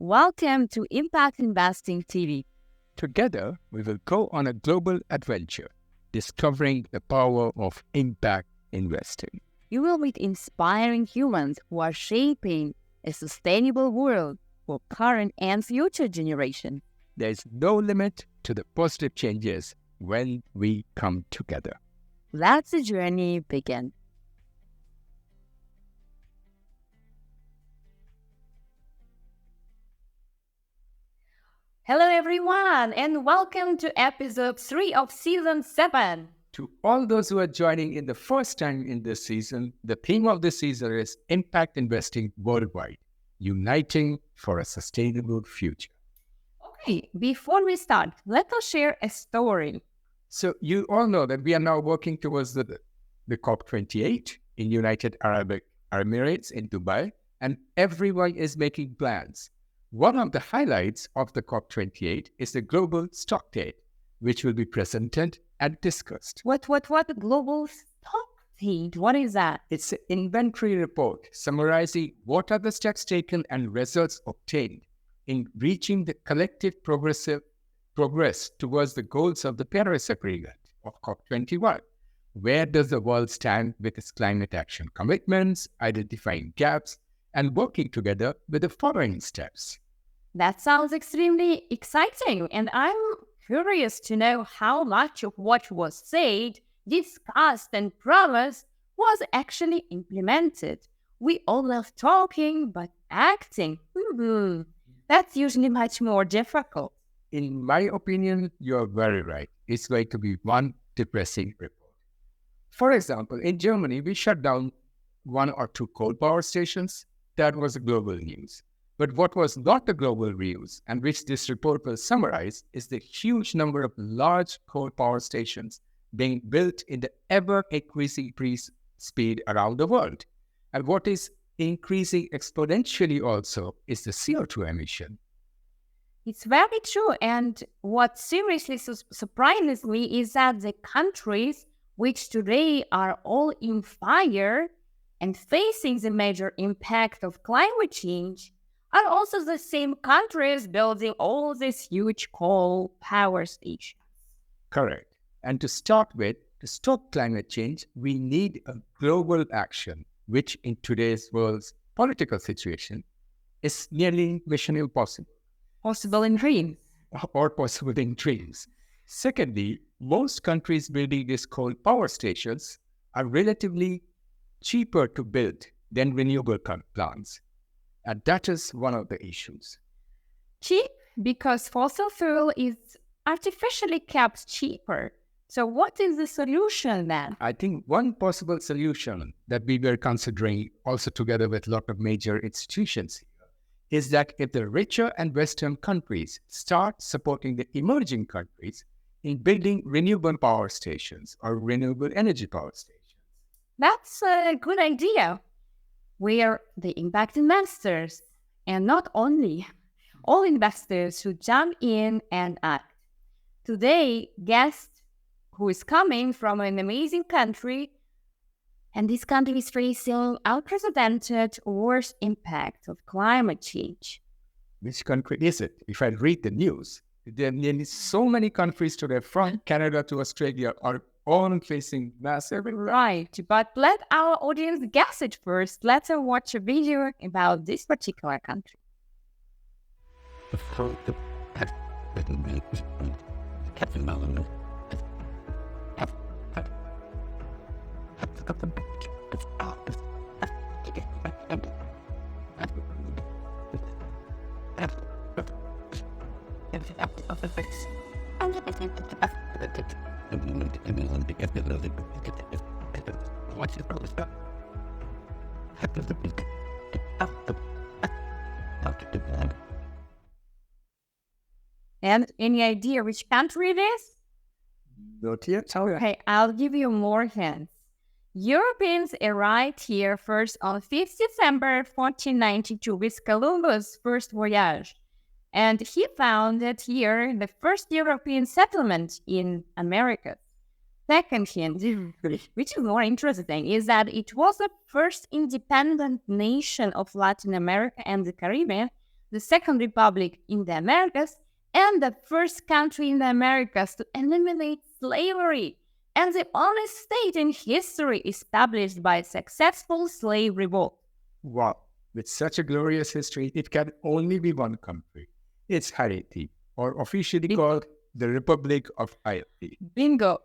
Welcome to Impact Investing TV. Together, we will go on a global adventure, discovering the power of impact investing. You will meet inspiring humans who are shaping a sustainable world for current and future generations. There is no limit to the positive changes when we come together. Let the journey begin. Hello everyone, and welcome to episode 3 of season 7. To all those who are joining in the first time in this season, the theme of this season is Impact Investing Worldwide, Uniting for a Sustainable Future. Okay, before we start, let us share a story. So you all know that we are now working towards the COP28 in United Arab Emirates in Dubai, and everyone is making plans. One of the highlights of the COP28 is the Global Stock Take, which will be presented and discussed. What global stock take? What is that? It's an inventory report summarizing what are the steps taken and results obtained in reaching the collective progress towards the goals of the Paris Agreement of COP21. Where does the world stand with its climate action commitments, identifying gaps, and working together with the following steps? That sounds extremely exciting, and I'm curious to know how much of what was said, discussed, and promised was actually implemented. We all love talking, but acting, that's usually much more difficult. In my opinion, you're very right. It's going to be one depressing report. For example, in Germany, we shut down 1 or 2 coal power stations. That was the global news. But what was not the global news, and which this report will summarize, is the huge number of large coal power stations being built in the ever-increasing speed around the world. And what is increasing exponentially also is the CO2 emission. It's very true, and what seriously surprises me is that the countries which today are all in fire and facing the major impact of climate change are also the same countries building all these huge coal power stations. Correct. And to start with, to stop climate change, we need a global action, which in today's world's political situation is nearly mission impossible. Possible in dreams. Or possible in dreams. Secondly, most countries building these coal power stations are relatively cheaper to build than renewable plants. And that is one of the issues. Cheap because fossil fuel is artificially kept cheaper. So what is the solution then? I think one possible solution that we were considering also together with a lot of major institutions here is that if the richer and Western countries start supporting the emerging countries in building renewable power stations or renewable energy power stations. That's a good idea. We are the impact investors, and not only, all investors who jump in and act. Today, guest who is coming from an amazing country, and this country is facing unprecedented worst impact of climate change. Which country is it? If I read the news, there are nearly so many countries today, from Canada to Australia, are all facing massive. Right, but let our audience guess it first. Let's watch a video about this particular country. And any idea which country it is? Not yet. Okay, I'll give you more hints. Europeans arrived here first on 5th December 1492 with Columbus' first voyage. And he founded here the first European settlement in America. Second hint, which is more interesting, is that it was the first independent nation of Latin America and the Caribbean the Second Republic in the Americas, and the first country in the Americas to eliminate slavery, and the only state in history established by a successful slave revolt. Wow, with such a glorious history, it can only be one country. It's Haiti, or officially called the Republic of Haiti. Bingo!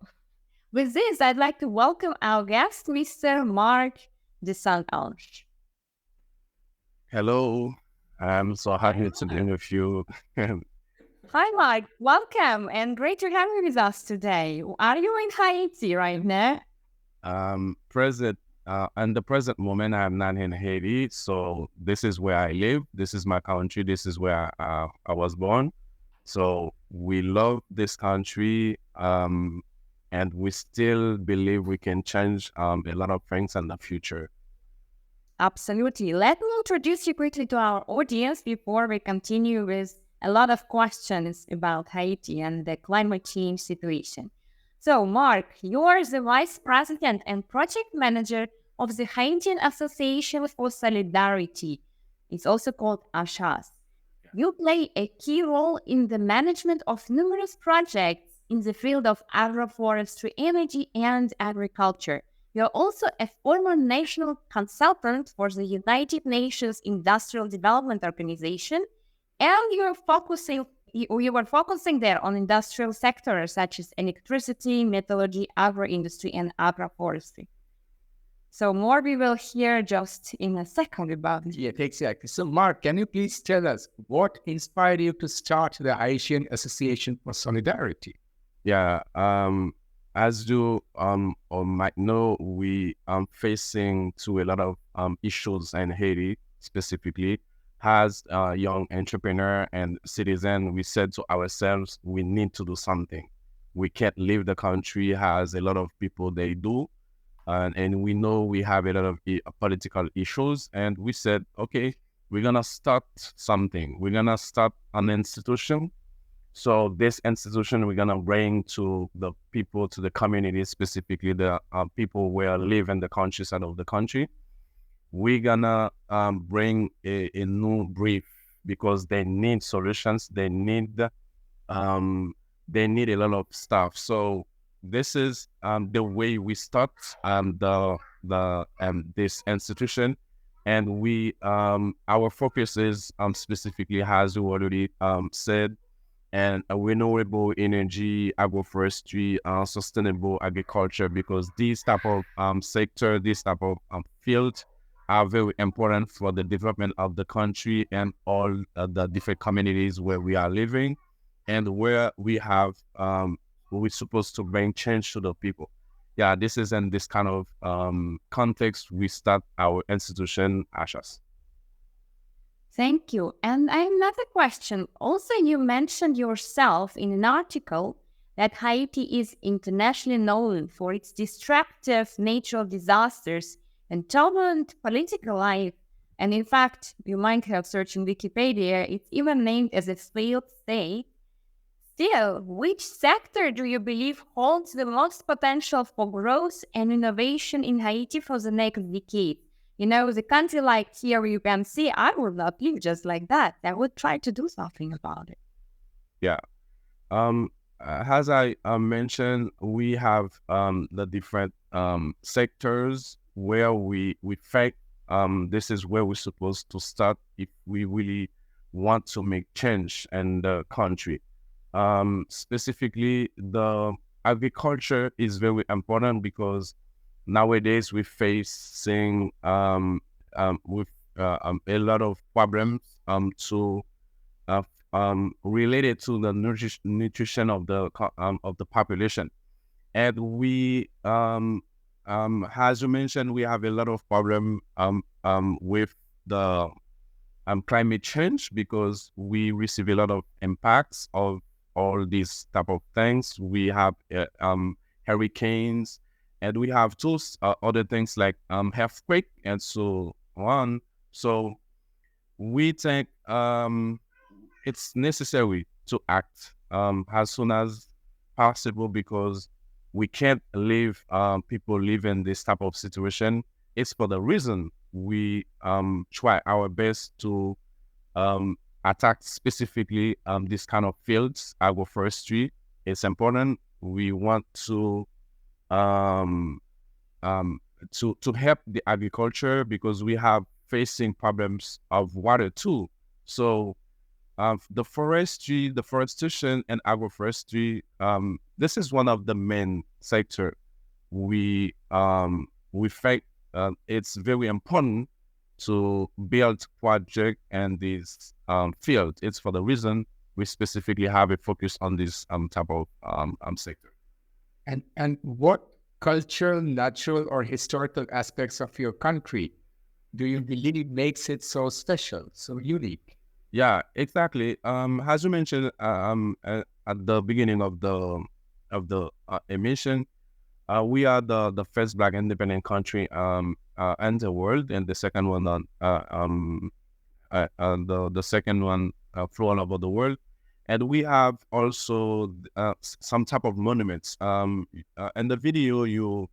With this, I'd like to welcome our guest, Mr. Marc de Saint-Ange. Hello, I'm so happy to be with you. Hi, Marc. Welcome, and great to have you with us today. Are you in Haiti right now? Present, in the present moment, I'm not in Haiti, so this is where I live. This is my country. This is where I was born. So we love this country, and we still believe we can change a lot of things in the future. Absolutely. Let me introduce you quickly to our audience before we continue with a lot of questions about Haiti and the climate change situation. So, Marc, you are the Vice President and Project Manager of the Haitian Association for Solidarity. It's also called ASHAS. You play a key role in the management of numerous projects in the field of agroforestry, energy, and agriculture. You're also a former national consultant for the United Nations Industrial Development Organization, and you were focusing there on industrial sectors such as electricity, metallurgy, agro-industry, and agroforestry. So more we will hear just in a second about it. Yeah, exactly. So, Marc, can you please tell us what inspired you to start the Haitian Association for Solidarity? Yeah, as you or might know, we are facing to a lot of issues in Haiti specifically. As a young entrepreneur and citizen, we said to ourselves, we need to do something. We can't leave the country as a lot of people they do. And we know we have a lot of political issues. And we said, okay, we're going to start something. We're going to start an institution. So this institution, we're going to bring to the people, to the community, specifically the people who live in the countryside of the country. We're going to bring a new brief because they need solutions. They need a lot of stuff. So this is the way we start this institution. And we our focus is specifically, as you already said, and renewable energy, agroforestry, sustainable agriculture, because these type of sector, these type of field are very important for the development of the country and all the different communities where we are living and where we have we're supposed to bring change to the people. Yeah, this is in this kind of context we start our institution, ASHAS. Thank you. And I have another question. Also, you mentioned yourself in an article that Haiti is internationally known for its destructive natural disasters and turbulent political life. And in fact, you might have searched in Wikipedia, it's even named as a failed state. Still, which sector do you believe holds the most potential for growth and innovation in Haiti for the next decade? You know, the country like here, you can see, I would not live just like that. I would try to do something about it. Yeah. As I mentioned, we have the different sectors where we think this is where we're supposed to start if we really want to make change in the country. Specifically, the agriculture is very important because nowadays we're facing with a lot of problems related to the nutrition of the population, and we as you mentioned, we have a lot of problem with the climate change because we receive a lot of impacts of all these type of things. We have hurricanes. And we have tools, other things like earthquake and so on. So we think it's necessary to act as soon as possible because we can't leave people live in this type of situation. It's for the reason we try our best to attack specifically this kind of fields, agroforestry. It's important. We want um, to help the agriculture because we have facing problems of water too. So the forestation and agroforestry, this is one of the main sector we think it's very important to build project and this field. It's for the reason we specifically have a focus on this type of sector. And what cultural, natural, or historical aspects of your country do you believe makes it so special, so unique? Yeah, exactly. As you mentioned at the beginning of the emission, we are the first Black independent country in the world, and the second one the second one flew all over the world. And we have also some type of monuments. In the video you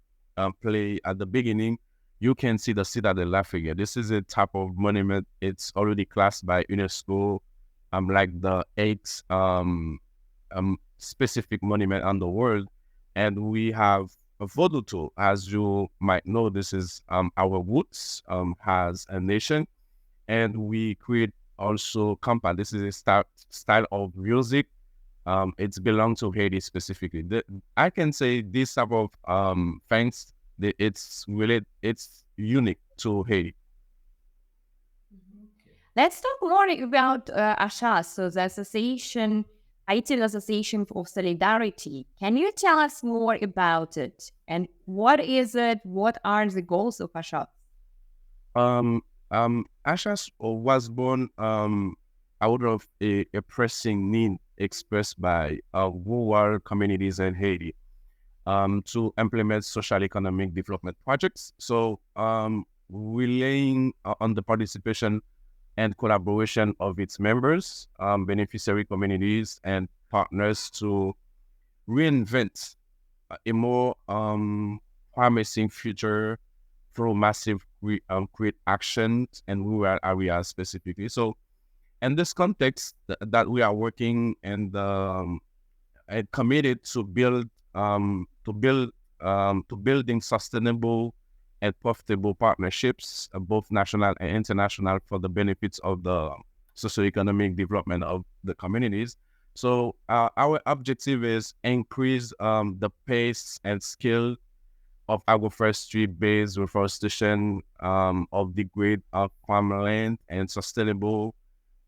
play at the beginning, you can see the Citadel Lafayette. This is a type of monument. It's already classed by UNESCO, like the 8th specific monument on the world. And we have a voodoo tool. As you might know, this is our roots as a nation. And we create also compa. This is a style of music. It's belong to Haiti specifically. I can say this type of things, it's unique to Haiti. Let's talk more about ASHAS, so the Association, Haitian Association for Solidarity. Can you tell us more about it? And what is it? What are the goals of ASHAS? ASHAS was born out of a pressing need expressed by rural communities in Haiti to implement social economic development projects. So relying on the participation and collaboration of its members, beneficiary communities, and partners to reinvent a more promising future through massive create actions and rural areas specifically. So in this context that we are working and committed to building sustainable and profitable partnerships, both national and international, for the benefits of the socioeconomic development of the communities. So our objective is increase the pace and skill of agroforestry-based reforestation of degraded farmland and sustainable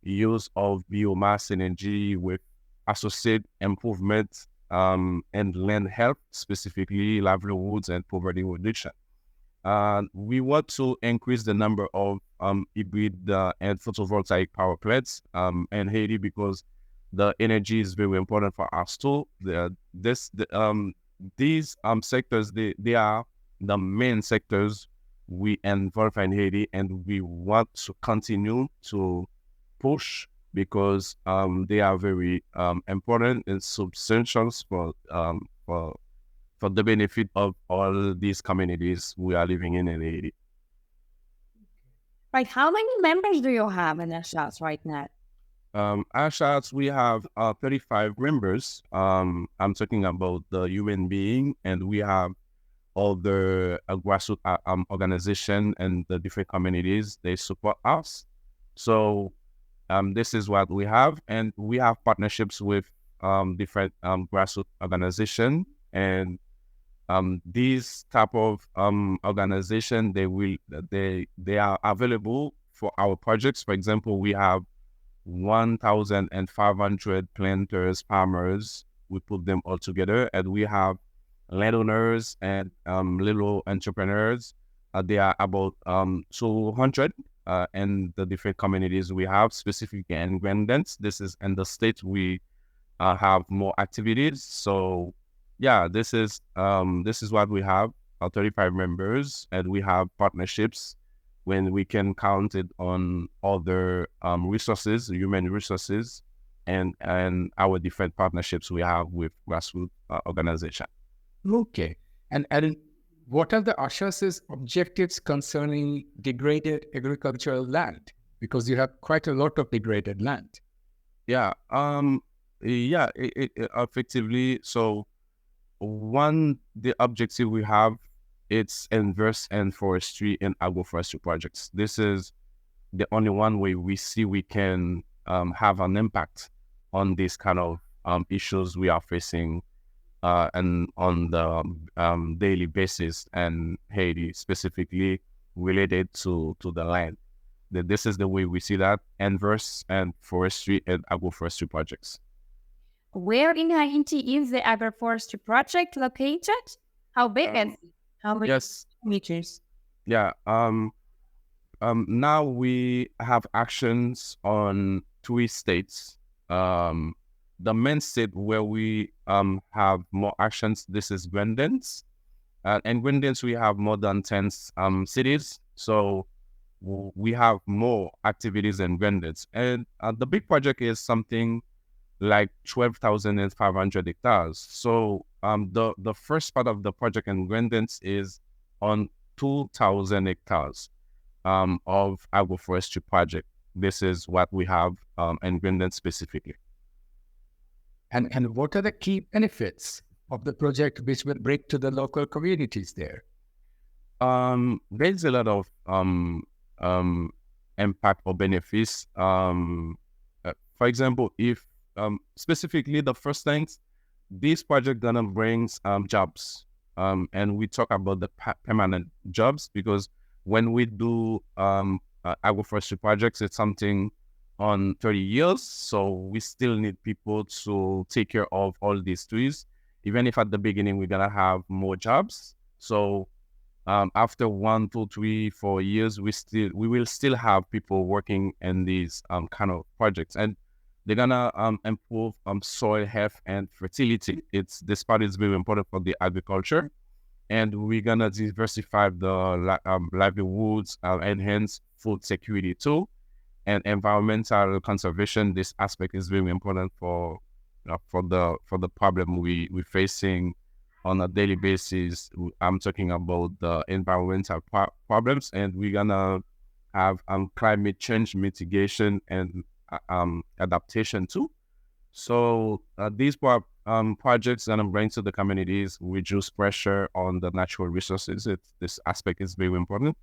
use of biomass energy with associated improvements and land health, specifically livelihoods and poverty reduction. We want to increase the number of hybrid and photovoltaic power plants in Haiti because the energy is very important for us too. These sectors, they are the main sectors we involve in Haiti, and we want to continue to push because they are very important and substantial for the benefit of all these communities we are living in Haiti. Right. How many members do you have in ASHAS right now? ASHAS, we have 35 members. I'm talking about the human being, and we have all the grassroots organization and the different communities, they support us. So this is what we have, and we have partnerships with different grassroots organization, and these type of organization, they are available for our projects. For example, we have 1,500 planters, farmers. We put them all together, and we have landowners and little entrepreneurs. They are about 200 in the different communities we have, specifically in Grandens. This is in the state we have more activities. So yeah, this is what we have, 35 members, and we have partnerships when we can count it on other resources, human resources, and our different partnerships we have with grassroots organizations. Okay. And what are the ASHAS's objectives concerning degraded agricultural land? because you have quite a lot of degraded land. Yeah. Effectively. So the objective we have, it's inverse and forestry and agroforestry projects. This is the only one way we see we can have an impact on these kind of issues we are facing and on the daily basis, and Haiti specifically related to the land. This is the way we see that, inverse and forestry and agroforestry projects. Where in Haiti is the agroforestry project located? How big is it? How many meters? Yeah. Now we have actions on 3 states. The main state where we have more actions, this is Grandins. And Grandins, we have more than 10 cities. So we have more activities in Grandins. And the big project is something like 12,500 hectares. So the first part of the project in Grandins is on 2,000 hectares of agroforestry project. This is what we have in Grandins specifically. And what are the key benefits of the project which will bring to the local communities there? There's a lot of impact or benefits. For example, if specifically the first things, this project gonna brings jobs, and we talk about the permanent jobs, because when we do agroforestry projects, it's something on 30 years, so we still need people to take care of all these trees, even if at the beginning we're gonna have more jobs. So after 1, 2, 3, 4 years, we will still have people working in these kind of projects, and they're gonna improve soil health and fertility. This part is very important for the agriculture, and we're gonna diversify the livelihoods, enhance food security too, and environmental conservation. This aspect is very important for the problem we're facing on a daily basis. I'm talking about the environmental problems, and we're gonna have climate change mitigation and adaptation too. So these projects gonna bring to the communities, reduce pressure on the natural resources. This aspect is very important,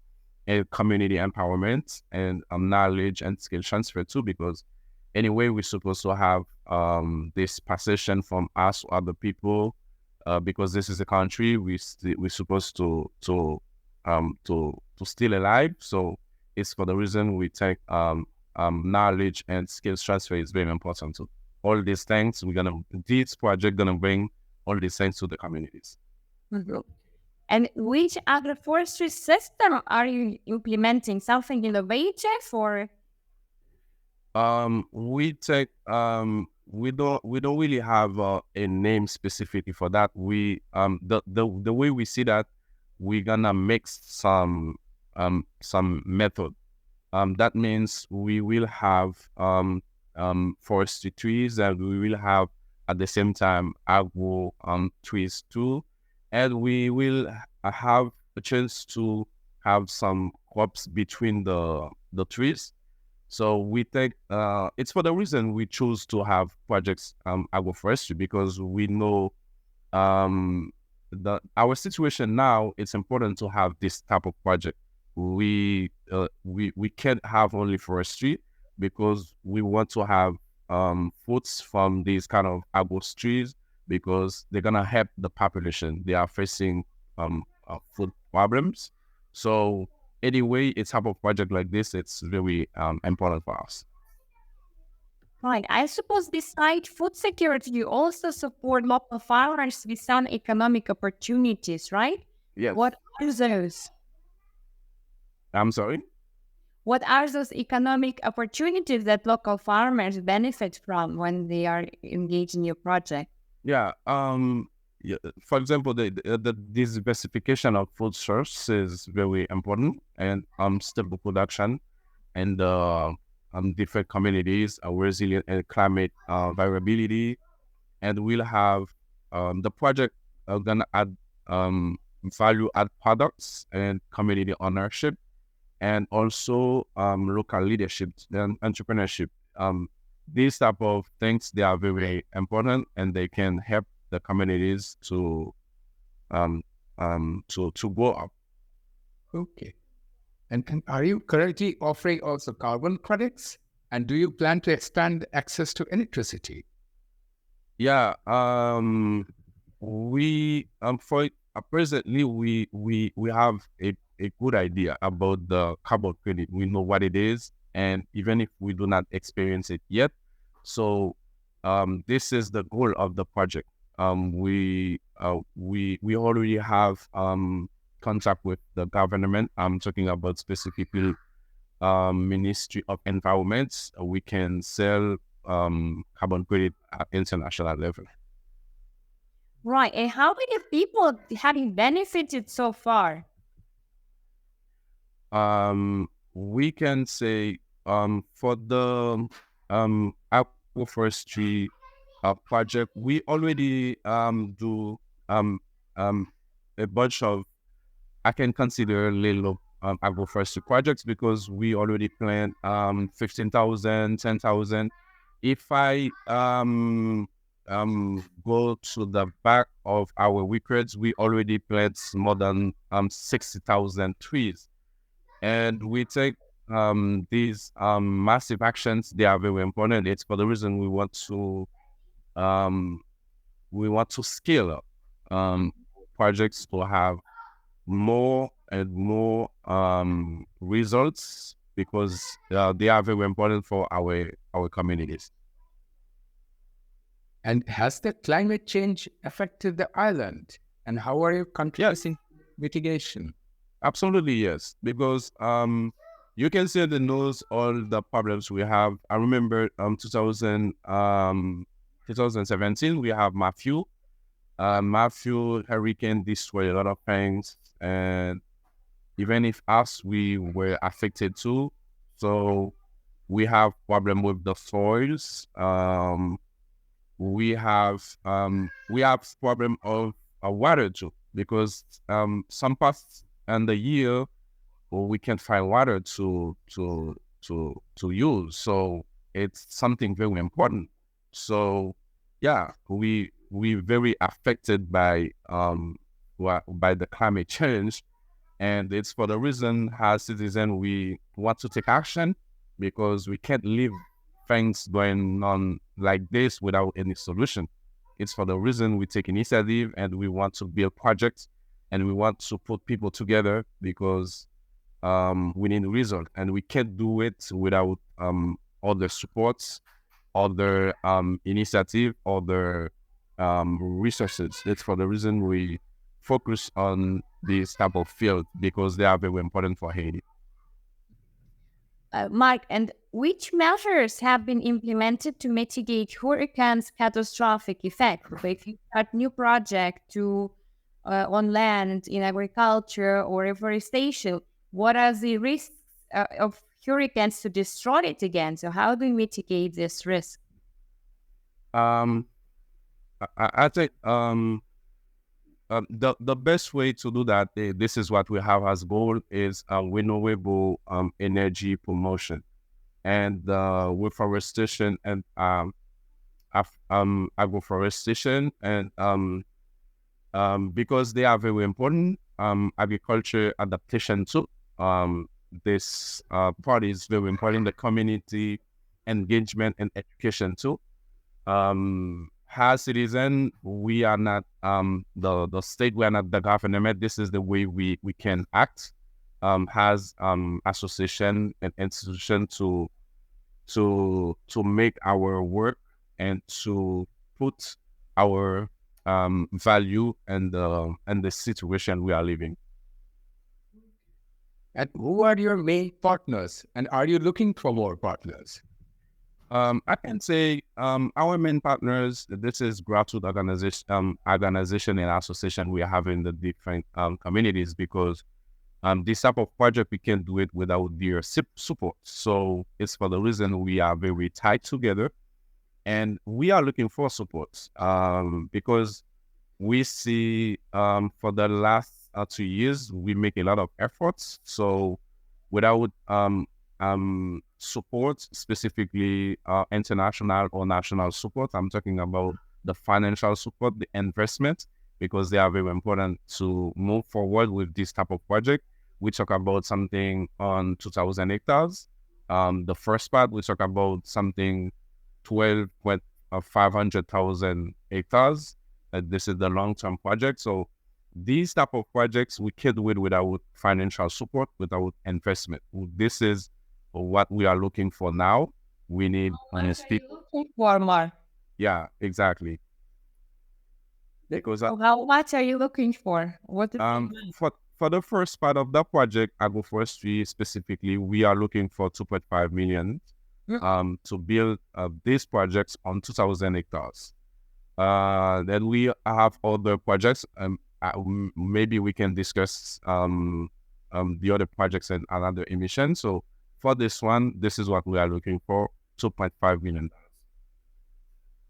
and community empowerment and knowledge and skill transfer too, because anyway we're supposed to have this passation from us to other people, because this is a country we're supposed to still alive. So it's for the reason we take knowledge and skills transfer is very important too. All these things this project gonna bring all these things to the communities. Mm-hmm. And which agroforestry system are you implementing? Something innovative or? We take we don't really have a name specifically for that. We the way we see that, we're gonna mix some method. That means we will have forestry trees, and we will have at the same time agro trees too, and we will have a chance to have some crops between the trees. So we think it's for the reason we choose to have projects agroforestry, because we know our situation now. It's important to have this type of project. We can't have only forestry, because we want to have fruits from these kind of agro trees, because they're gonna help the population. They are facing food problems. So anyway, a type of project like this, it's very important for us. Right. I suppose besides food security, you also support local farmers with some economic opportunities, right? Yes. What are those? I'm sorry? What are those economic opportunities that local farmers benefit from when they are engaged in your project? Yeah. For example, the diversification of food source is very important, and stable production, and different communities are resilient and climate variability, and we'll have the project gonna add value add products and community ownership, and also local leadership and entrepreneurship. These type of things, they are very important, and they can help the communities to grow up. Okay. And are you currently offering also carbon credits? And do you plan to expand access to electricity? Yeah, we for presently we have a good idea about the carbon credit. We know what it is, and even if we do not experience it yet, so this is the goal of the project. We already have contact with the government. I'm talking about specifically Ministry of Environment. We can sell carbon credit at international level. Right. And how many people having benefited so far? We can say for the Agroforestry project, we already do a bunch of, I can consider little agroforestry projects, because we already plant 15,000, 10,000. If I go to the back of our records, we already plant more than 60,000 trees. And we take these massive actions. They are very important. It's for the reason we want to scale up projects to have more and more results, because they are very important for our communities. And has the climate change affected the island? And how are you contributing to mitigation? Absolutely, yes. Because you can see in the news all the problems we have. I remember 2017, we have Matthew. Matthew hurricane destroyed a lot of things, and even if us, we were affected too. So we have problem with the soils. We have problem of water too, because some parts in the year we can't find water to use. So it's something very important. So yeah, we very affected by the climate change, and it's for the reason as citizens we want to take action, because we can't leave things going on like this without any solution. It's for the reason we take initiative, and we want to build projects, and we want to put people together, because we need result, and we can't do it without other supports, other initiative, other resources. It's for the reason we focus on this type of field, because they are very important for Haiti. Mark, and which measures have been implemented to mitigate hurricanes' catastrophic effect? So if you start new project to on land in agriculture or reforestation, what are the risks of hurricanes to destroy it again? So how do we mitigate this risk? I think the best way to do that, this is what we have as goal, is renewable energy promotion, and reforestation, and agroforestation, and because they are very important. Agriculture adaptation too. This part is very important. The community engagement and education too. As citizens, we are not the state, we are not the government. This is the way we can act as association and institution to make our work, and to put our value and the situation we are living. And who are your main partners? And are you looking for more partners? I can say our main partners, this is grassroots organization and association we have in the different communities, because this type of project, we can't do it without their support. So it's for the reason we are very tight together, and we are looking for support, because we see for the last 2 years, we make a lot of efforts. So without support, specifically international or national support. I'm talking about the financial support, the investment, because they are very important to move forward with this type of project. We talk about something on 2,000 hectares. The first part, we talk about something 500,000 hectares. This is the long-term project. So these type of projects we can't do it without financial support, without investment. This is what we are looking for now. We need honest people. For more. Yeah, exactly. Because How much are you looking for? What is for the first part of the project, Agroforestry specifically, we are looking for 2.5 million to build these projects on 2,000 hectares. Then we have other projects. Maybe we can discuss the other projects in another emission. So for this one, this is what we are looking for, $2.5 million.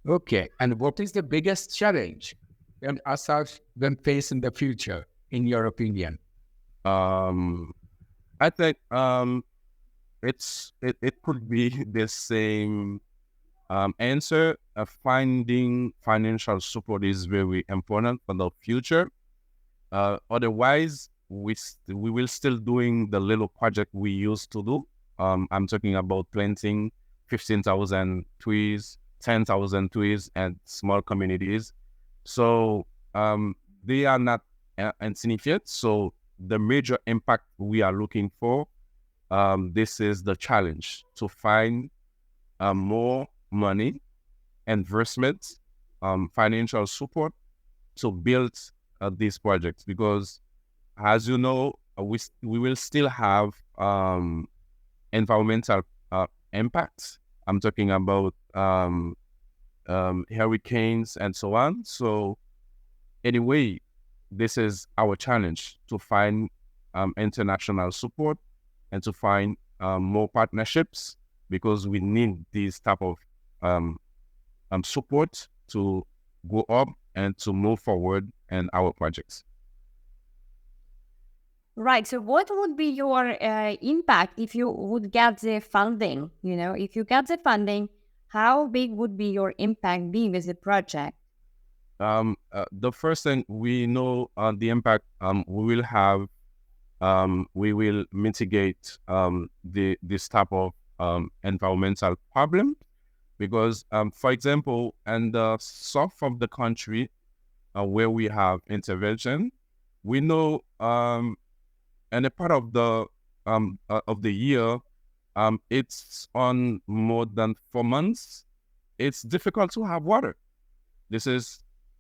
Okay. And what is the biggest challenge that ASHAS will face in the future, in your opinion? I think it could be the same answer. Finding financial support is very important for the future. Otherwise, we will still doing the little project we used to do. I'm talking about planting 15,000 trees, 10,000 trees, and small communities. So they are not insignificant. So the major impact we are looking for, this is the challenge to find more money, investment, financial support to build these projects. Because, as you know, we will still have environmental impacts. I'm talking about hurricanes and so on. So anyway, this is our challenge, to find international support and to find more partnerships, because we need these type of support to go up and to move forward in our projects. Right. So what would be your impact if you would get the funding? If you get the funding, how big would be your impact be with the project? The first thing we know, the impact we will have, we will mitigate this type of environmental problem, because, for example, in the south of the country, where we have intervention, we know, and a part of the year, it's on more than 4 months. It's difficult to have water. This is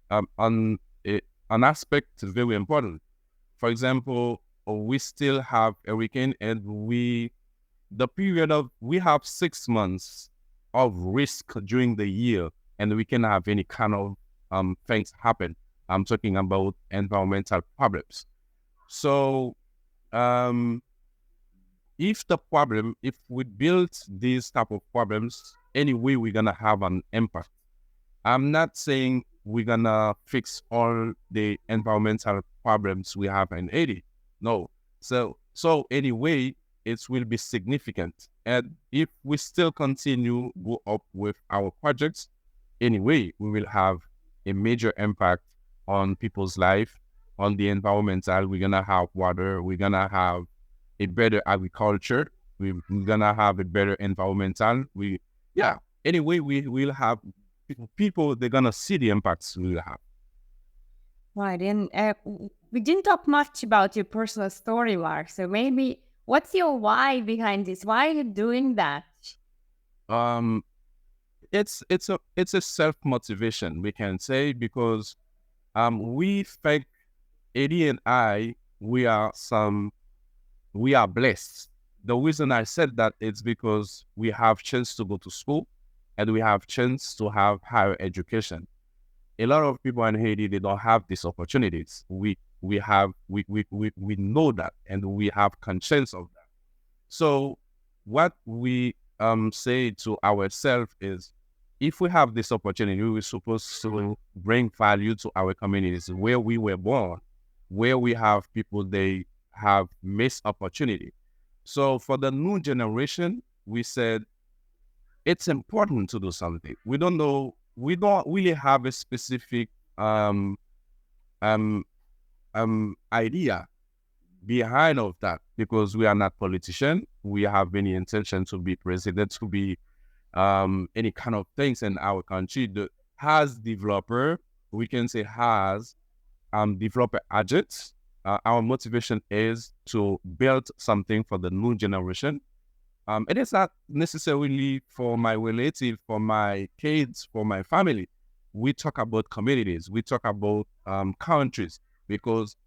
an aspect very important. For example, we still have a weekend, and we have 6 months of risk during the year, and we can have any kind of things happen. I'm talking about environmental problems. So if we build these type of problems, anyway, we're gonna have an impact. I'm not saying we're gonna fix all the environmental problems we have in Haiti. No. So anyway, it will be significant. And if we still continue go up with our projects, anyway, we will have a major impact on people's life, on the environmental. We're gonna have water. We're gonna have a better agriculture. We're gonna have a better environmental. Anyway, we will have people. They're gonna see the impacts we will have. Right, and we didn't talk much about your personal story, Marc. So maybe, what's your why behind this? Why are you doing that? It's a self-motivation, we can say, because we think Eddie and I, we are blessed. The reason I said that is because we have chance to go to school, and we have chance to have higher education. A lot of people in Haiti, they don't have these opportunities. We know that, and we have conscience of that. So what we say to ourselves is, if we have this opportunity, we're supposed to bring value to our communities where we were born, where we have people, they have missed opportunity. So for the new generation, we said it's important to do something. We don't really have a specific um, idea behind of that, because we are not politicians. We have any intention to be president, to be any kind of things in our country. The has developer, we can say has developer agents. Our motivation is to build something for the new generation. It is not necessarily for my relative, for my kids, for my family. We talk about communities, we talk about countries, because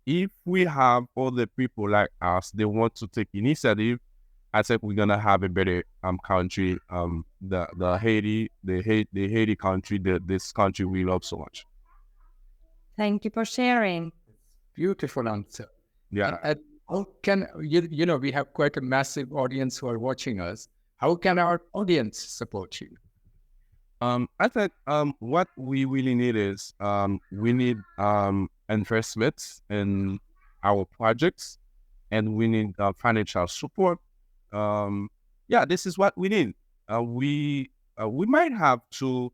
if we have other people like us, they want to take initiative, I think we're gonna have a better country. The Haiti country, this country we love so much. Thank you for sharing. Beautiful answer. Yeah. And how can we have quite a massive audience who are watching us. How can our audience support you? I think what we really need is we need investments in our projects, and we need financial support. This is what we need. We might have to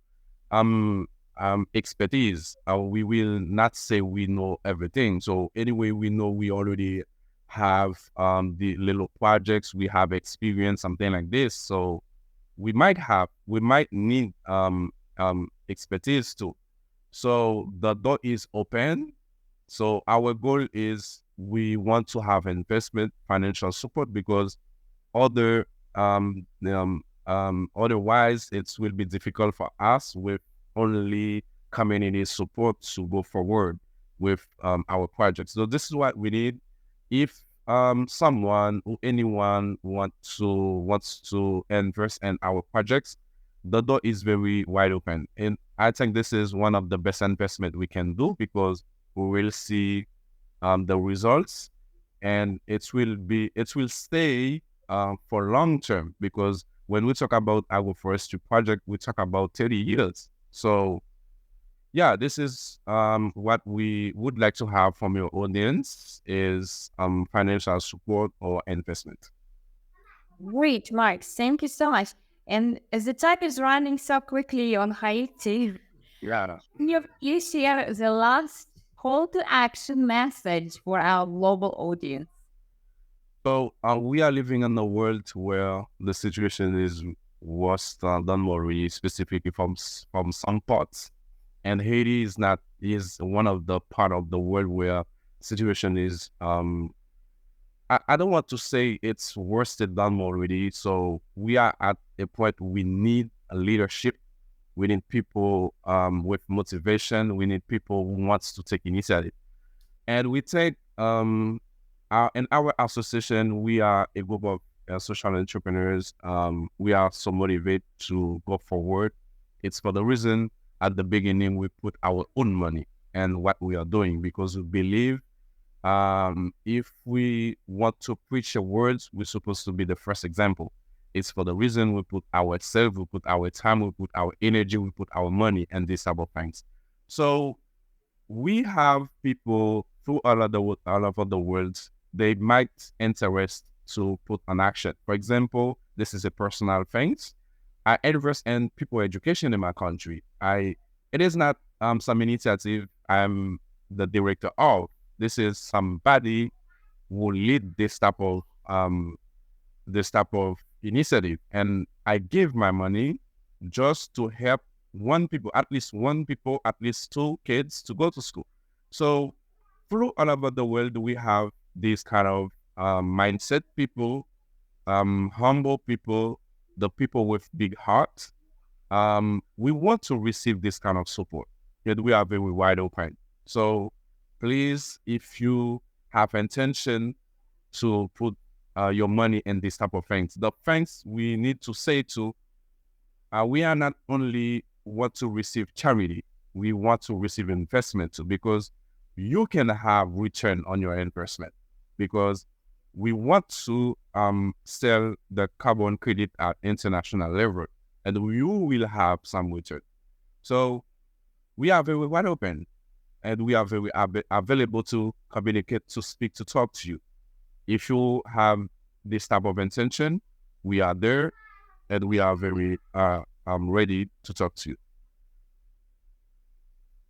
expertise. We will not say we know everything. So anyway, we know we already have the little projects, we have experience, something like this. So we might need expertise too. So the door is open. So our goal is we want to have investment, financial support, because otherwise it will be difficult for us with only community support to go forward with our projects. So this is what we need. If anyone wants to invest in our projects, the door is very wide open, and I think this is one of the best investment we can do, because we will see the results, and it will stay for long term, because when we talk about agroforestry project, we talk about 30 years. So yeah, this is what we would like to have from your audience is financial support or investment. Great, Mark. Thank you so much. And as the time is running so quickly on Haiti, Yeah. you share the last call to action message for our global audience. So we are living in a world where the situation is worse than worry, specifically from some parts. And Haiti is one of the part of the world where situation is I don't want to say it's worse than already. So we are at a point we need a leadership. We need people with motivation. We need people who wants to take initiative. And we take in our association, we are a group of social entrepreneurs. We are so motivated to go forward. It's for the reason at the beginning we put our own money and what we are doing, because we believe if we want to preach the words, we're supposed to be the first example. It's for the reason we put ourselves, we put our time, we put our energy, we put our money, and these type of things. So we have people through all over the world. They might interest to put an action. For example, this is a personal thing. I invest in people education in my country. It is not some initiative I'm the director of. This is somebody who lead this type of initiative, and I give my money just to help at least two kids to go to school. So through all over the world, we have this kind of mindset people, humble people, the people with big hearts. We want to receive this kind of support, and we are very wide open. So please, if you have intention to put your money in this type of things, the things we need to say to, we are not only want to receive charity, we want to receive investment too, because you can have return on your investment, because we want to sell the carbon credit at international level, and you will have some return. So we are very wide open, and we are very available to communicate, to speak, to talk to you. If you have this type of intention, we are there and we are very ready to talk to you.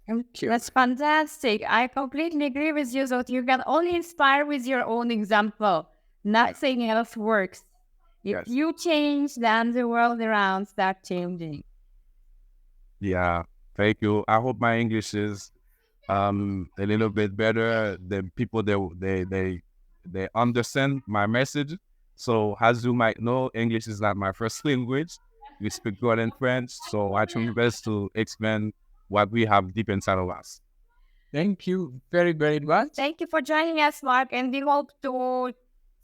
Thank you. That's fantastic. I completely agree with you that you can only inspire with your own example. Nothing else works. If you change, then the world around starts changing. Yeah, thank you. I hope my English is a little bit better. The people they understand my message. So as you might know, English is not my first language. We speak good in French, so I try my best to explain what we have deep inside of us. Thank you very, very much. Thank you for joining us, Marc, and we hope to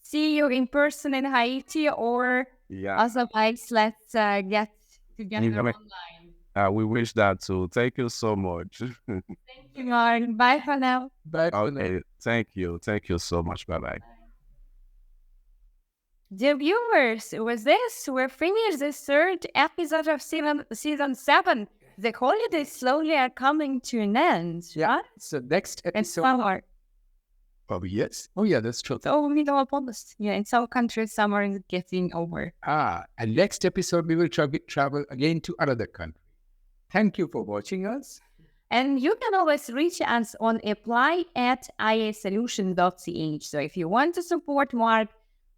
see you in person in Haiti, or otherwise, let's get together online. We wish that too. Thank you so much. Thank you, Marc. Bye for now. Bye. Okay, thank you. Thank you so much. Bye-bye. Dear viewers, with this, we're finished the third episode of season 7. The holidays slowly are coming to an end, right? So next And episode. summer. Oh, yes. Oh, yeah, that's true. So we know about this. Yeah, in some countries, summer is getting over. And next episode, we will travel again to another country. Thank you for watching us. And you can always reach us on apply@iasolutions.ch. So if you want to support Marc,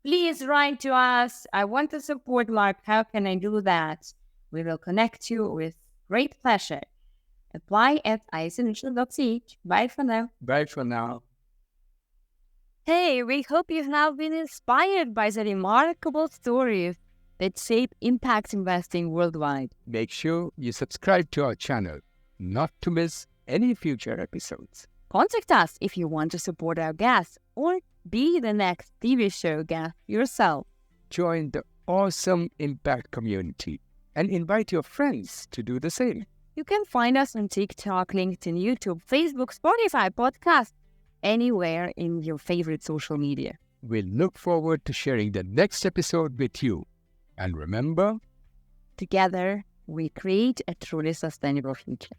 please write to us. I want to support Marc. How can I do that? We will connect you with great pleasure. Apply@iasolutions.ch. Bye for now. Bye for now. Hey, we hope you've now been inspired by the remarkable stories that shape impact investing worldwide. Make sure you subscribe to our channel, not to miss any future episodes. Contact us if you want to support our guests or be the next TV show guest yourself. Join the awesome impact community and invite your friends to do the same. You can find us on TikTok, LinkedIn, YouTube, Facebook, Spotify, podcast, anywhere in your favorite social media. We'll look forward to sharing the next episode with you. And remember, together we create a truly sustainable future.